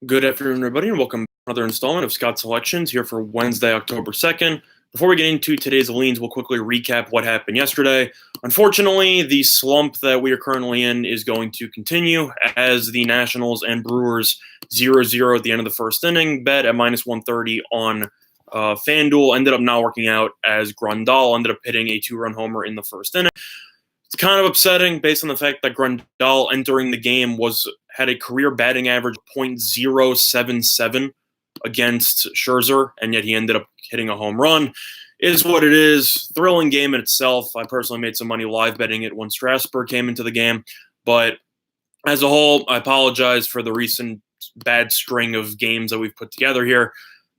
Good afternoon, everybody, and welcome to another installment of Scott Selections here for Wednesday, October 2nd. Before we get into today's leans, we'll quickly recap what happened yesterday. Unfortunately, the slump that we are currently in is going to continue as the Nationals and Brewers 0-0 at the end of the first inning bet at minus 130 on FanDuel ended up not working out as Grandal ended up hitting a two-run homer in the first inning. It's kind of upsetting based on the fact that Grandal entering the game had a career batting average of .077 against Scherzer, and yet he ended up hitting a home run. Is what it is. Thrilling game in itself. I personally made some money live betting it when Strasburg came into the game, but as a whole, I apologize for the recent bad string of games that we've put together here.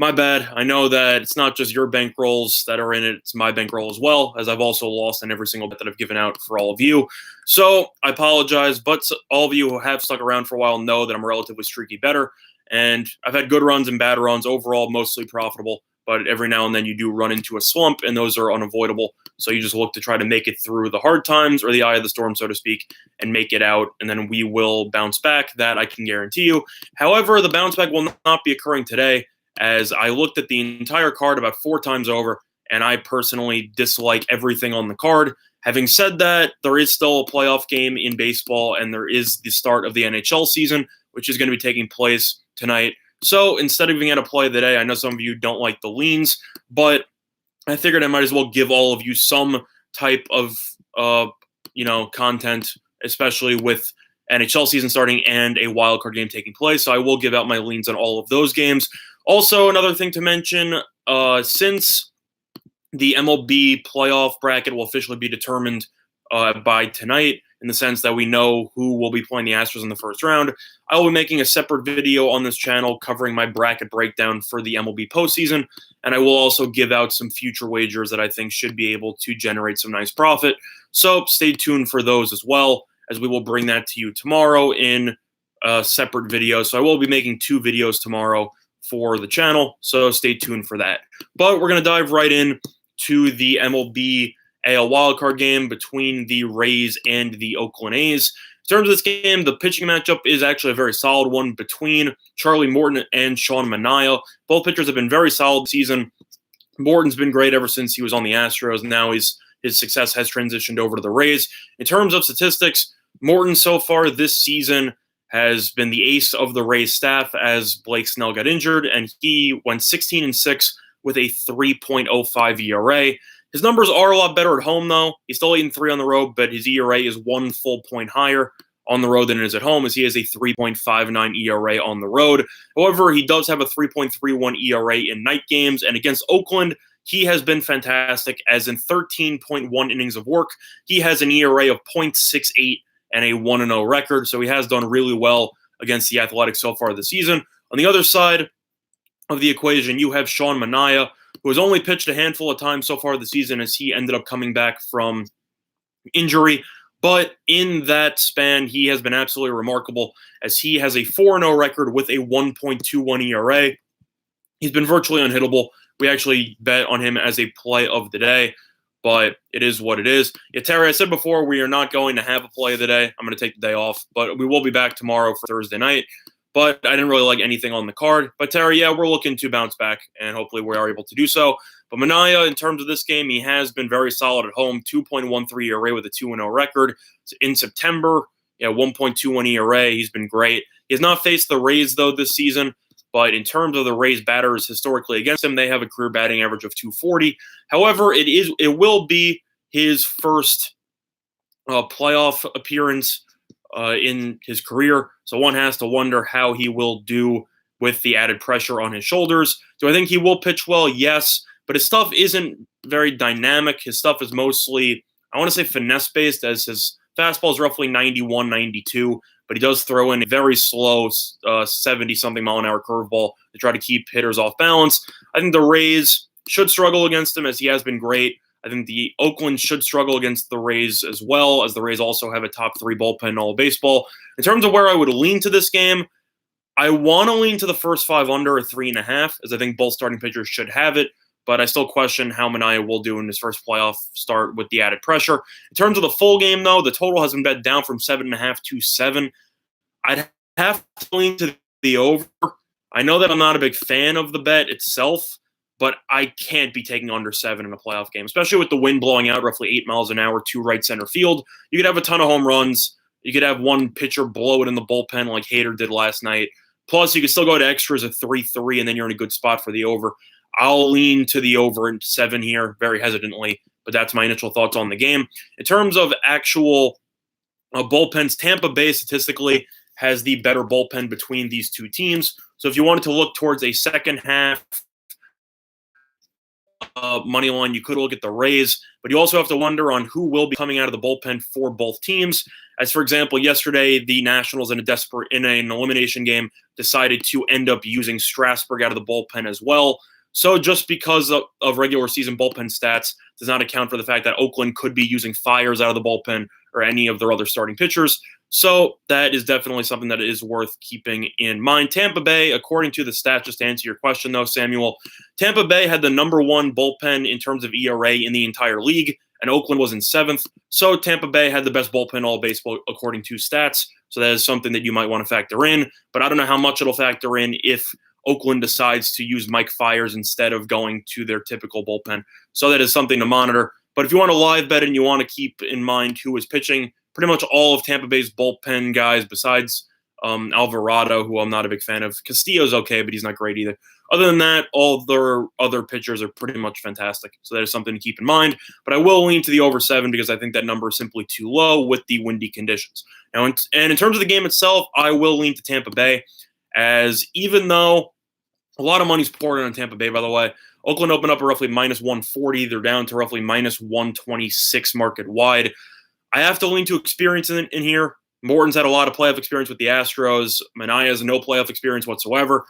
My bad. I know that it's not just your bankrolls that are in it. It's my bankroll as well, as I've also lost on every single bet that I've given out for all of you. So I apologize, but all of you who have stuck around for a while know that I'm a relatively streaky bettor, and I've had good runs and bad runs, overall mostly profitable, but every now and then you do run into a slump, and those are unavoidable. So you just look to try to make it through the hard times or the eye of the storm, so to speak, and make it out, and then we will bounce back. That I can guarantee you. However, the bounce back will not be occurring today, as I looked at the entire card about 4 times over, and I personally dislike everything on the card. Having said that, there is still a playoff game in baseball, and there is the start of the NHL season, which is going to be taking place tonight. So instead of giving out a play of the day, I know some of you don't like the leans, but I figured I might as well give all of you some type of content, especially with NHL season starting and a wild card game taking place. So I will give out my leans on all of those games. Also, another thing to mention, since the MLB playoff bracket will officially be determined by tonight, in the sense that we know who will be playing the Astros in the first round, I will be making a separate video on this channel covering my bracket breakdown for the MLB postseason, and I will also give out some future wagers that I think should be able to generate some nice profit. So stay tuned for those as well, as we will bring that to you tomorrow in a separate video. So I will be making 2 videos tomorrow for the channel, so stay tuned for that. But we're going to dive right in to the MLB AL wildcard game between the Rays and the Oakland A's. In terms of this game, the pitching matchup is actually a very solid one between Charlie Morton and Sean Manaea. Both pitchers have been very solid this season. Morton's been great ever since he was on the Astros. Now his success has transitioned over to the Rays. In terms of statistics, Morton so far this season has been the ace of the Rays staff as Blake Snell got injured, and he went 16-6 with a 3.05 ERA. His numbers are a lot better at home, though. He's still 8-3 on the road, but his ERA is 1 full point higher on the road than it is at home, as he has a 3.59 ERA on the road. However, he does have a 3.31 ERA in night games, and against Oakland, he has been fantastic, as in 13.1 innings of work, he has an ERA of .68 and a 1-0 record, so he has done really well against the Athletics so far this season. On the other side of the equation, you have Sean Manaea, who has only pitched a handful of times so far this season, as he ended up coming back from injury. But in that span, he has been absolutely remarkable, as he has a 4-0 record with a 1.21 ERA. He's been virtually unhittable. We actually bet on him as a play of the day, but it is what it is. Yeah, Terry, I said before, we are not going to have a play of the day. I'm going to take the day off, but we will be back tomorrow for Thursday night. But I didn't really like anything on the card. But Terry, yeah, we're looking to bounce back, and hopefully we are able to do so. But Manaea, in terms of this game, he has been very solid at home, 2.13 ERA with a 2-0 record. In September, 1.21 ERA. He's been great. He has not faced the Rays, though, this season. But in terms of the Rays batters historically against him, they have a career batting average of .240. However, it will be his first playoff appearance in his career. So one has to wonder how he will do with the added pressure on his shoulders. Do I think he will pitch well? Yes. But his stuff isn't very dynamic. His stuff is mostly, I want to say, finesse-based, as his fastball is roughly 91, 92. But he does throw in a very slow 70-something mile-an-hour curveball to try to keep hitters off balance. I think the Rays should struggle against him, as he has been great. I think the Oakland should struggle against the Rays as well, as the Rays also have a top 3 bullpen in all of baseball. In terms of where I would lean to this game, I want to lean to the first 5 under a 3.5, as I think both starting pitchers should have it. But I still question how Manaea will do in his first playoff start with the added pressure. In terms of the full game, though, the total has been bet down from 7.5 to 7. I'd have to lean to the over. I know that I'm not a big fan of the bet itself, but I can't be taking under 7 in a playoff game, especially with the wind blowing out roughly 8 miles an hour to right center field. You could have a ton of home runs. You could have one pitcher blow it in the bullpen like Hader did last night. Plus, you could still go to extras at 3-3, and then you're in a good spot for the over. I'll lean to the over in 7 here very hesitantly, but that's my initial thoughts on the game. In terms of actual bullpens, Tampa Bay statistically has the better bullpen between these two teams. So if you wanted to look towards a second half money line, you could look at the Rays, but you also have to wonder on who will be coming out of the bullpen for both teams. As for example, yesterday the Nationals in an elimination game decided to end up using Strasburg out of the bullpen as well. So just because of regular season bullpen stats does not account for the fact that Oakland could be using Fiers out of the bullpen or any of their other starting pitchers. So that is definitely something that is worth keeping in mind. Tampa Bay, according to the stats, just to answer your question though, Samuel, Tampa Bay had the number 1 bullpen in terms of ERA in the entire league, and Oakland was in 7th. So Tampa Bay had the best bullpen all baseball according to stats. So that is something that you might want to factor in, but I don't know how much it'll factor in if Oakland decides to use Mike Fiers instead of going to their typical bullpen. So that is something to monitor. But if you want to live bet and you want to keep in mind who is pitching, pretty much all of Tampa Bay's bullpen guys besides Alvarado, who I'm not a big fan of. Castillo's okay, but he's not great either. Other than that, all their other pitchers are pretty much fantastic. So that is something to keep in mind. But I will lean to the over 7 because I think that number is simply too low with the windy conditions. Now, and in terms of the game itself, I will lean to Tampa Bay, as even though a lot of money's poured on Tampa Bay, by the way, Oakland opened up at roughly minus 140. They're down to roughly minus 126 market wide. I have to lean to experience in here. Morton's had a lot of playoff experience with the Astros. Manaea has no playoff experience whatsoever.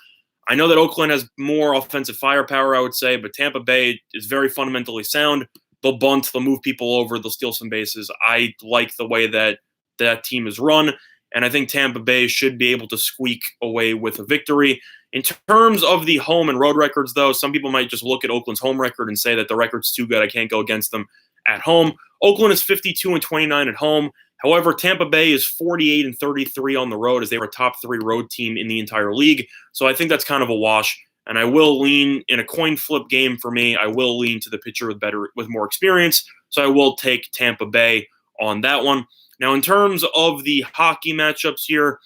I know that Oakland has more offensive firepower, I would say, but Tampa Bay is very fundamentally sound. They'll bunt, they'll move people over, they'll steal some bases. I like the way that that team is run, and I think Tampa Bay should be able to squeak away with a victory. In terms of the home and road records, though, some people might just look at Oakland's home record and say that the record's too good, I can't go against them at home. Oakland is 52-29 at home. However, Tampa Bay is 48-33 on the road, as they were a top 3 road team in the entire league. So I think that's kind of a wash. And I will lean in a coin flip game for me. I will lean to the pitcher with more experience. So I will take Tampa Bay on that one. Now, in terms of the hockey matchups here,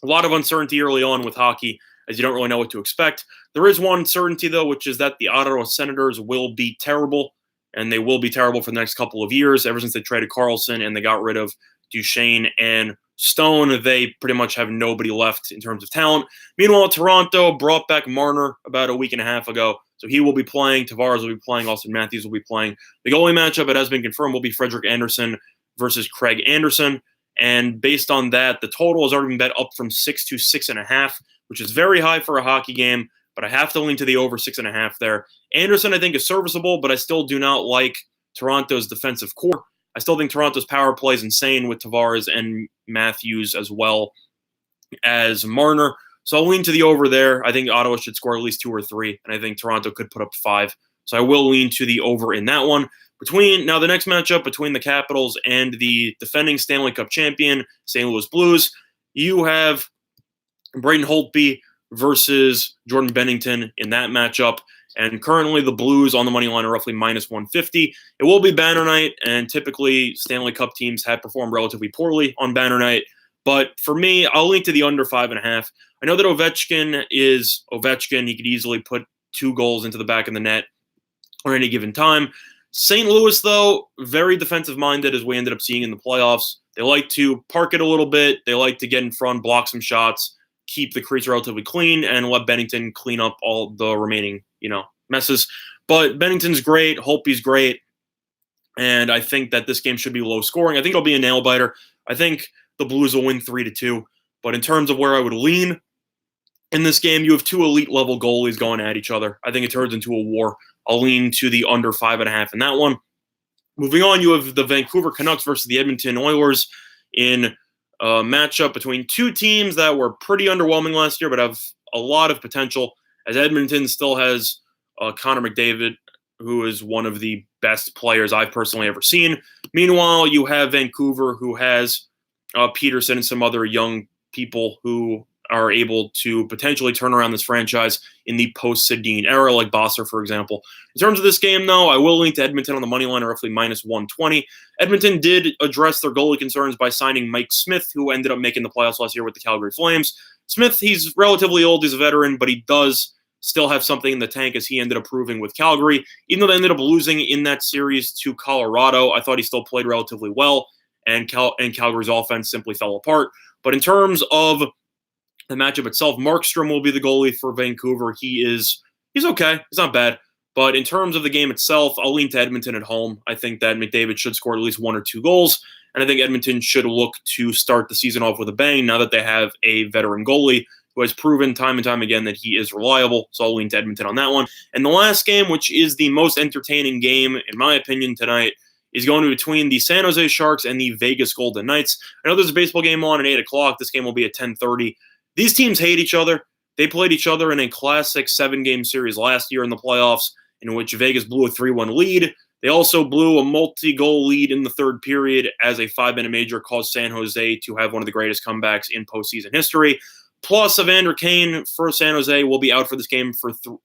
a lot of uncertainty early on with hockey, as you don't really know what to expect. There is one certainty, though, which is that the Ottawa Senators will be terrible. And they will be terrible for the next couple of years. Ever since they traded Carlson and they got rid of Duchesne and Stone, they pretty much have nobody left in terms of talent. Meanwhile, Toronto brought back Marner about a week and a half ago. So he will be playing. Tavares will be playing. Austin Matthews will be playing. The goalie matchup, it has been confirmed, will be Frederik Andersen versus Craig Anderson. And based on that, the total has already been bet up from 6 to 6.5, which is very high for a hockey game. But I have to lean to the over 6.5 there. Anderson, I think, is serviceable, but I still do not like Toronto's defensive core. I still think Toronto's power play is insane with Tavares and Matthews as well as Marner. So I'll lean to the over there. I think Ottawa should score at least 2 or 3, and I think Toronto could put up 5. So I will lean to the over in that one. Now, the next matchup between the Capitals and the defending Stanley Cup champion, St. Louis Blues, you have Braden Holtby versus Jordan Bennington in that matchup. And currently the Blues on the money line are roughly minus 150. It will be banner night, and typically Stanley Cup teams have performed relatively poorly on banner night. But for me, I'll lean to the under 5.5. I know that Ovechkin is Ovechkin. He could easily put 2 goals into the back of the net at any given time. St. Louis, though, very defensive-minded, as we ended up seeing in the playoffs. They like to park it a little bit. They like to get in front, block some shots, keep the crease relatively clean, and let Bennington clean up all the remaining, messes. But Bennington's great, Holtby's great, and I think that this game should be low scoring. I think it'll be a nail biter. I think the Blues will win 3-2. But in terms of where I would lean in this game, you have 2 elite level goalies going at each other. I think it turns into a war. I'll lean to the under 5.5 in that one. Moving on, you have the Vancouver Canucks versus the Edmonton Oilers in matchup between 2 teams that were pretty underwhelming last year, but have a lot of potential, as Edmonton still has Connor McDavid, who is one of the best players I've personally ever seen. Meanwhile, you have Vancouver, who has Peterson and some other young people who are able to potentially turn around this franchise in the post-Sedin era, like Bosser, for example. In terms of this game, though, I will lean to Edmonton on the money line, roughly -120. Edmonton did address their goalie concerns by signing Mike Smith, who ended up making the playoffs last year with the Calgary Flames. Smith, he's relatively old, he's a veteran, but he does still have something in the tank, as he ended up proving with Calgary. Even though they ended up losing in that series to Colorado, I thought he still played relatively well, and Calgary's offense simply fell apart. But in terms of the matchup itself, Markstrom will be the goalie for Vancouver. He's okay. He's not bad. But in terms of the game itself, I'll lean to Edmonton at home. I think that McDavid should score at least 1 or 2 goals, and I think Edmonton should look to start the season off with a bang now that they have a veteran goalie who has proven time and time again that he is reliable. So I'll lean to Edmonton on that one. And the last game, which is the most entertaining game, in my opinion, tonight, is going to be between the San Jose Sharks and the Vegas Golden Knights. I know there's a baseball game on at 8 o'clock. This game will be at 10:30. These teams hate each other. They played each other in a classic 7-game series last year in the playoffs, in which Vegas blew a 3-1 lead. They also blew a multi-goal lead in the third period as a 5-minute major caused San Jose to have one of the greatest comebacks in postseason history. Plus, Evander Kane for San Jose will be out for this game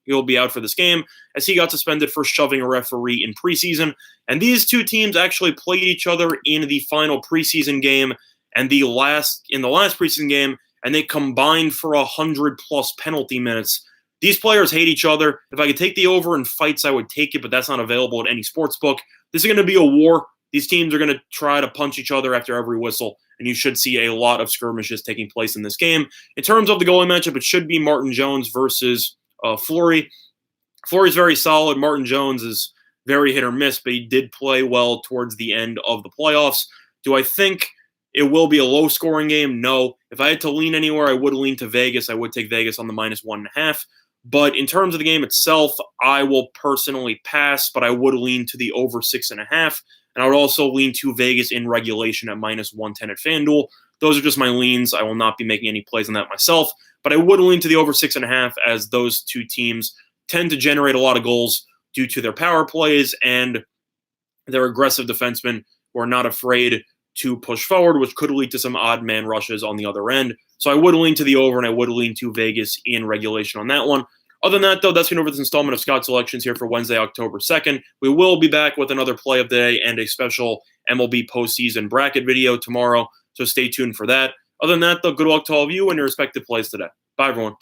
he'll be out for this game, as he got suspended for shoving a referee in preseason. And these two teams actually played each other in the final preseason game and in the last preseason game, and they combined for 100+ penalty minutes. These players hate each other. If I could take the over in fights, I would take it, but that's not available at any sports book. This is going to be a war. These teams are going to try to punch each other after every whistle, and you should see a lot of skirmishes taking place in this game. In terms of the goalie matchup, it should be Martin Jones versus Fleury. Fleury's very solid. Martin Jones is very hit or miss, but he did play well towards the end of the playoffs. Do I think it will be a low-scoring game? No. If I had to lean anywhere, I would lean to Vegas. I would take Vegas on the -1.5. But in terms of the game itself, I will personally pass, but I would lean to the over 6.5. And I would also lean to Vegas in regulation at -110 at FanDuel. Those are just my leans. I will not be making any plays on that myself. But I would lean to the over 6.5, as those two teams tend to generate a lot of goals due to their power plays and their aggressive defensemen who are not afraid to push forward, which could lead to some odd man rushes on the other end. So I would lean to the over, and I would lean to Vegas in regulation on that one. Other than that, though, that's going over this installment of Scott's Selections here for Wednesday, October 2nd. We will be back with another play of the day and a special MLB postseason bracket video tomorrow, so stay tuned for that. Other than that, though, good luck to all of you and your respective plays today. Bye, everyone.